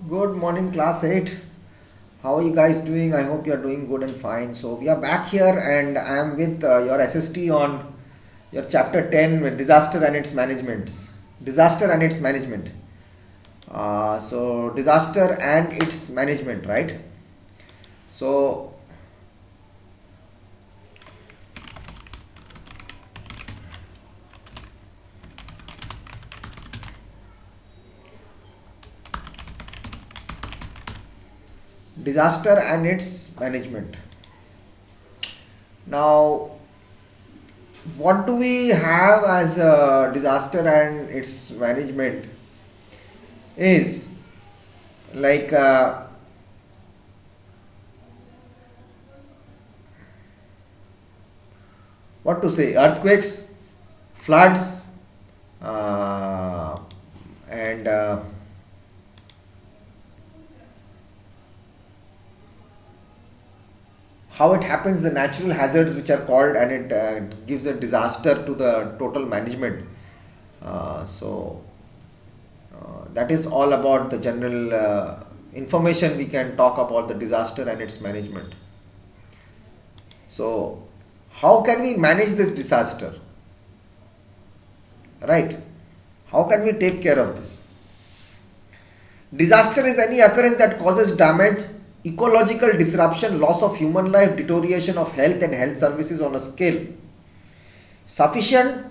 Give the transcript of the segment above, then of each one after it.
Good morning, class 8. How are you guys doing? I hope you are doing good and fine. So, we are back here, and I am with your SST on your chapter 10 with disaster and its management. Disaster and its management. Disaster and its management, right? So, disaster and its management. Now, what do we have as a disaster and its management is like what to say, earthquakes, floods, and how it happens, the natural hazards which are called, and it gives a disaster to the total management. That is all about the general information we can talk about the disaster and its management. So, how can we manage this disaster? Right? How can we take care of this? Disaster is any occurrence that causes damage, ecological disruption, loss of human life, deterioration of health and health services on a scale sufficient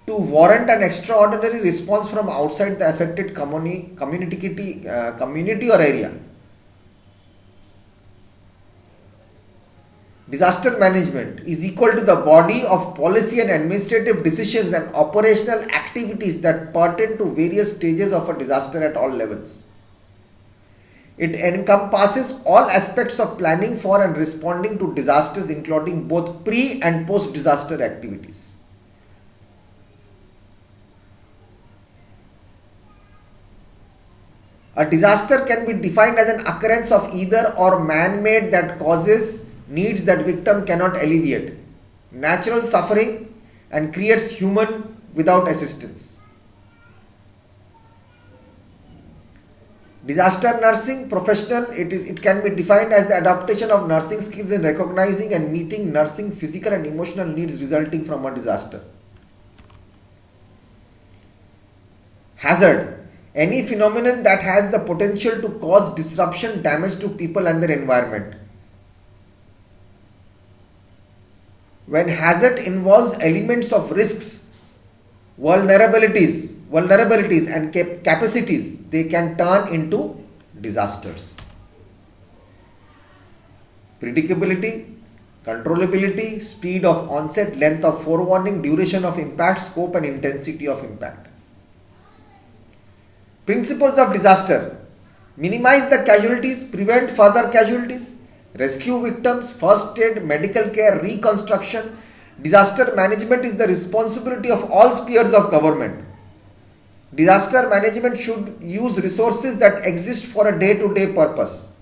to warrant an extraordinary response from outside the affected community or area. Disaster management is equal to the body of policy and administrative decisions and operational activities that pertain to various stages of a disaster at all levels. It encompasses all aspects of planning for and responding to disasters, including both pre and post disaster activities. A disaster can be defined as an occurrence of either or man-made that causes needs that victim cannot alleviate, natural suffering, and creates human without assistance. Disaster nursing professional, it can be defined as the adaptation of nursing skills in recognizing and meeting nursing physical and emotional needs resulting from a disaster. Hazard, any phenomenon that has the potential to cause disruption, damage to people and their environment. When hazard involves elements of risks, vulnerabilities and capacities, they can turn into disasters. Predictability, controllability, speed of onset, length of forewarning, duration of impact, scope and intensity of impact. Principles of disaster: minimize the casualties, prevent further casualties, rescue victims, first aid, medical care, reconstruction. Disaster management is the responsibility of all spheres of government. Disaster management should use resources that exist for a day-to-day purpose.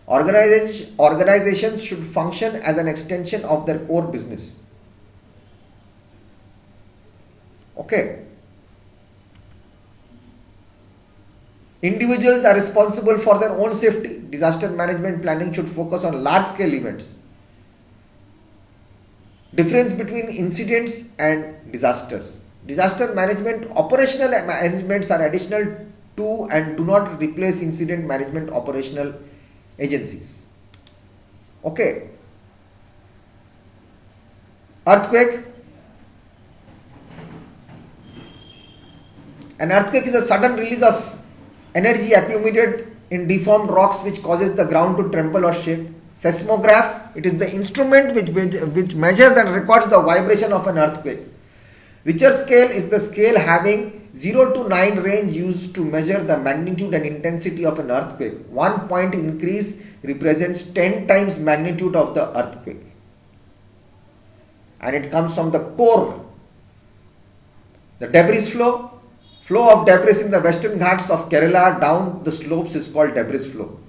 Organizations should function as an extension of their core business. Okay. Individuals are responsible for their own safety. Disaster management planning should focus on large-scale events. Difference between incidents and disasters. Disaster management operational managements are additional to and do not replace incident management operational agencies. Okay. Earthquake. An earthquake is a sudden release of energy accumulated in deformed rocks which causes the ground to tremble or shake. Seismograph, it is the instrument which measures and records the vibration of an earthquake. Richter scale is the scale having 0 to 9 range used to measure the magnitude and intensity of an earthquake. 1 point increase represents 10 times magnitude of the earthquake. And it comes from the core. The debris flow. Flow of debris in the western ghats of Kerala down the slopes is called debris flow.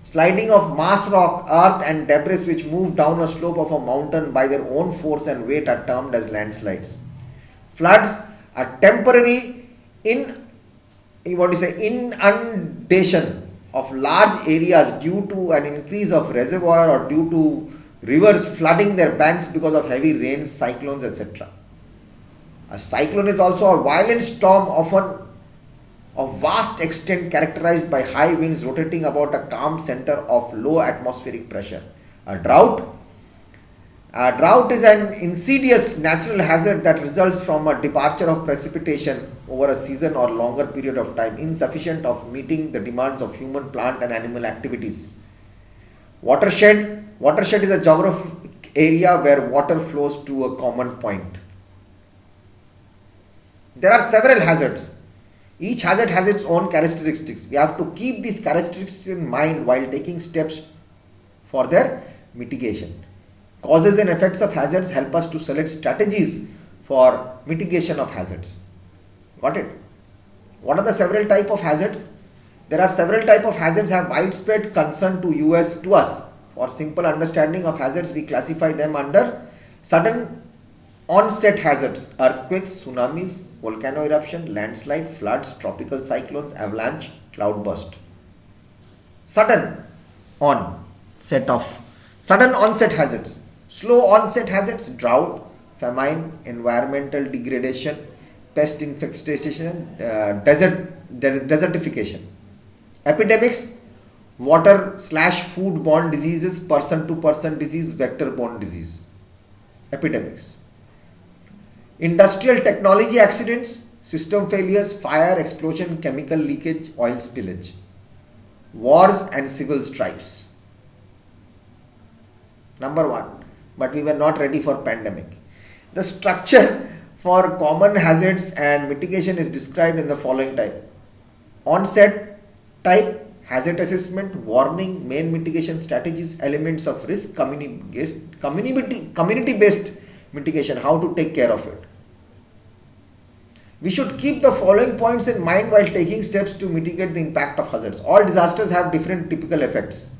Sliding of mass rock, earth and debris which move down a slope of a mountain by their own force and weight are termed as landslides. Floods are temporary what is say inundation of large areas due to an increase of reservoir or due to rivers flooding their banks because of heavy rains, cyclones, etc. A cyclone is also a violent storm, often of vast extent, characterized by high winds rotating about a calm center of low atmospheric pressure. A drought. A drought is an insidious natural hazard that results from a departure of precipitation over a season or longer period of time, insufficient of meeting the demands of human, plant and animal activities. Watershed. Watershed is a geographic area where water flows to a common point. There are several hazards. Each hazard has its own characteristics. We have to keep these characteristics in mind while taking steps for their mitigation. Causes and effects of hazards help us to select strategies for mitigation of hazards. Got it? What are the several type of hazards? There are several type of hazards have widespread concern to us. For simple understanding of hazards, we classify them under sudden onset hazards: earthquakes, tsunamis, volcano eruption, landslide, floods, tropical cyclones, avalanche, cloudburst. Sudden onset hazards. Slow onset hazards: drought, famine, environmental degradation, pest infestation, desertification. Epidemics: water/food-borne diseases, person-to-person disease, vector-borne disease. Epidemics. Industrial technology accidents, system failures, fire, explosion, chemical leakage, oil spillage. Wars and civil strifes. Number 1. But we were not ready for pandemic. The structure for common hazards and mitigation is described in the following type. Onset type: hazard assessment, warning, main mitigation strategies, elements of risk, community-based mitigation, how to take care of it. We should keep the following points in mind while taking steps to mitigate the impact of hazards. All disasters have different typical effects.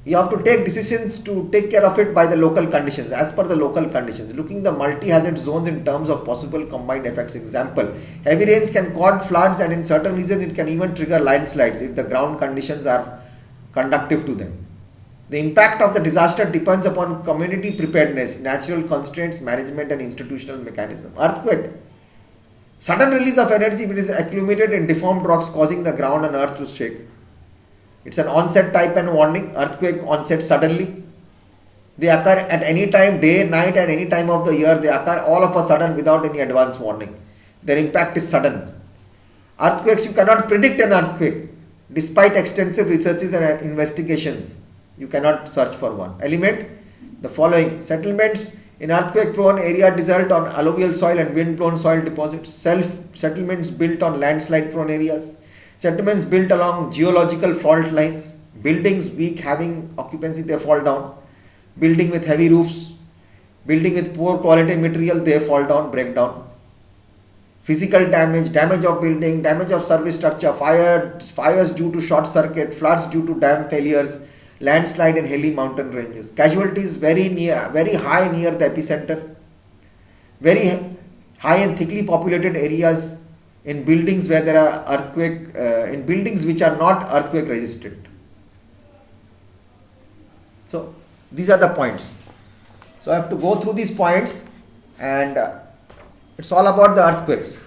You have to take decisions to take care of it by the local conditions, as per the local conditions. Looking the multi-hazard zones in terms of possible combined effects. Example: heavy rains can cause floods, and in certain regions it can even trigger landslides if the ground conditions are conducive to them. The impact of the disaster depends upon community preparedness, natural constraints, management and institutional mechanism. Earthquake: sudden release of energy which is accumulated in deformed rocks, causing the ground and earth to shake. It's an onset type and warning. Earthquake onset suddenly. They occur at any time, day, night, and any time of the year. They occur all of a sudden without any advance warning. Their impact is sudden. Earthquakes, you cannot predict an earthquake. Despite extensive researches and investigations, you cannot search for one. Element: the following. Settlements in earthquake prone area result on alluvial soil and wind blown soil deposits. Settlements built on landslide prone areas. Settlements built along geological fault lines. Buildings weak, having occupancy, they fall down. Building with heavy roofs. Building with poor quality material, they fall down, break down. Physical damage, damage of building, damage of service structure, fires due to short circuit, floods due to dam failures, landslide in hilly mountain ranges. Casualties very high near the epicenter. Very high and thickly populated areas in buildings where there are in buildings which are not earthquake resistant. So these are the points. So I have to go through these points, and it's all about the earthquakes.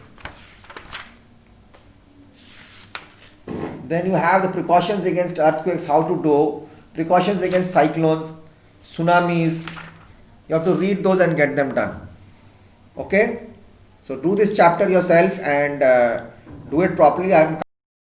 Then you have the precautions against earthquakes, how to do, precautions against cyclones, tsunamis. You have to read those and get them done. Okay? So do this chapter yourself and do it properly. I am